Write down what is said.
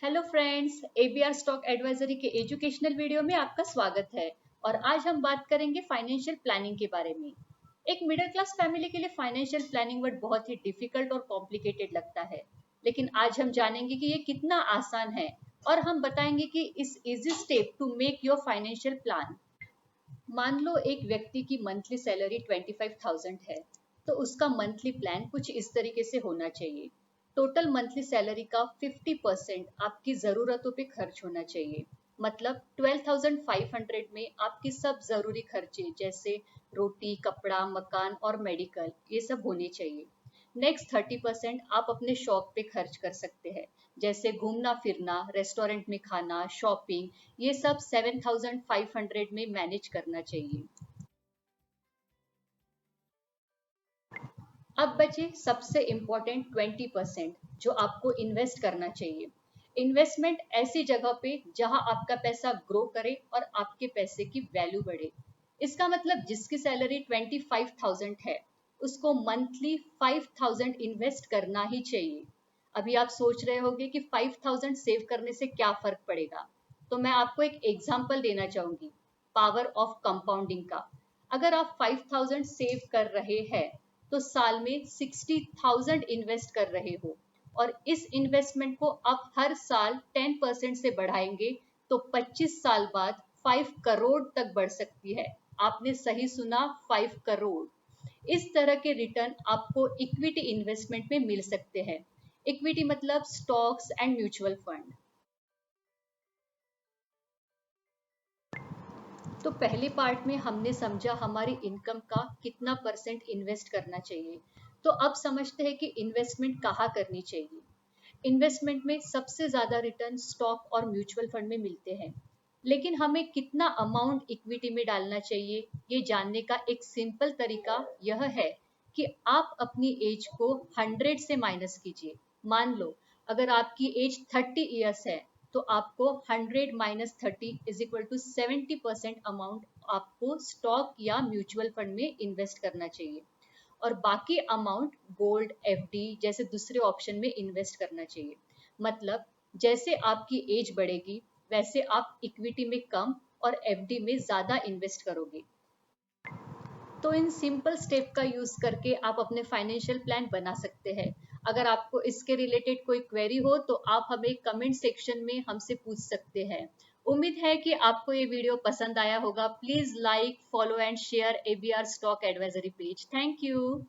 Hello friends, एबीआर stock advisory के educational video में आपका स्वागत है। और आज हम बात करेंगे फाइनेंशियल प्लानिंग के बारे में। एक मिडिल क्लास फैमिली के लिए फाइनेंशियल प्लानिंग वर्ड बहुत ही डिफिकल्ट और कॉम्प्लिकेटेड लगता है, लेकिन आज हम जानेंगे कि ये कितना आसान है और हम बताएंगे कि इस easy step to make your financial plan. मान लो एक व्यक्ति की मंथली सैलरी 25,000 है, तो उसका मंथली प्लान कुछ इस तरीके से होना चाहिए। टोटल मंथली सैलरी का 50% आपकी ज़रूरतों पे खर्च होना चाहिए। मतलब 12,500 में आपकी सब ज़रूरी खर्चे जैसे रोटी, कपड़ा, मकान और मेडिकल ये सब होने चाहिए। नेक्स्ट 30% आप अपने शौक पे खर्च कर सकते हैं, जैसे घूमना फिरना, रेस्टोरेंट में खाना, शॉपिंग, ये सब 7,500 में मैनेज करना चाहिए। अब बचे सबसे इम्पोर्टेंट 20% जो आपको इन्वेस्ट करना चाहिए। इन्वेस्टमेंट ऐसी जगह पे जहां आपका पैसा ग्रो करे और आपके पैसे की वैल्यू बढ़े। इसका मतलब जिसकी सैलरी 25,000 है, उसको मंथली 5,000 इन्वेस्ट करना ही चाहिए। अभी आप सोच रहे होंगे कि 5,000 सेव करने से क्या फर्क पड़ेगा, तो मैं आपको एक एग्जाम्पल देना चाहूंगी, पावर ऑफ कंपाउंडिंग का। अगर आप 5,000 सेव कर रहे हैं, तो साल में 60,000 इन्वेस्ट कर रहे हो और इस इन्वेस्टमेंट को आप हर साल 10% से बढ़ाएंगे, तो 25 साल बाद 5 करोड़ तक बढ़ सकती है। आपने सही सुना, 5 करोड़। इस तरह के रिटर्न आपको इक्विटी इन्वेस्टमेंट में मिल सकते हैं। इक्विटी मतलब स्टॉक्स एंड म्यूचुअल फंड। तो पहले पार्ट में हमने समझा हमारी इनकम का कितना परसेंट इन्वेस्ट करना चाहिए। तो अब समझते हैं कि इन्वेस्टमेंट कहाँ करनी चाहिए। इन्वेस्टमेंट में सबसे ज्यादा रिटर्न स्टॉक और म्यूचुअल फंड में मिलते हैं, लेकिन हमें कितना अमाउंट इक्विटी में डालना चाहिए, ये जानने का एक सिंपल तरीका यह है कि आप अपनी एज को 100 से माइनस कीजिए। मान लो अगर आपकी एज 30 ईयर्स है, तो आपको 100 minus 30 is equal to 70% amount आपको स्टॉक या म्यूचुअल फंड में इन्वेस्ट करना चाहिए और बाकी अमाउंट गोल्ड, एफडी जैसे दूसरे ऑप्शन में इन्वेस्ट करना चाहिए। मतलब जैसे आपकी एज बढ़ेगी, वैसे आप इक्विटी में कम और एफडी में ज्यादा इन्वेस्ट करोगे। तो इन सिंपल स्टेप का यूज करके आप अपने फाइनेंशियल प्लान बना सकते हैं। अगर आपको इसके रिलेटेड कोई क्वेरी हो तो आप हमें कमेंट सेक्शन में हमसे पूछ सकते हैं। उम्मीद है कि आपको ये वीडियो पसंद आया होगा। Please like, follow and share एबीआर stock advisory page. Thank you.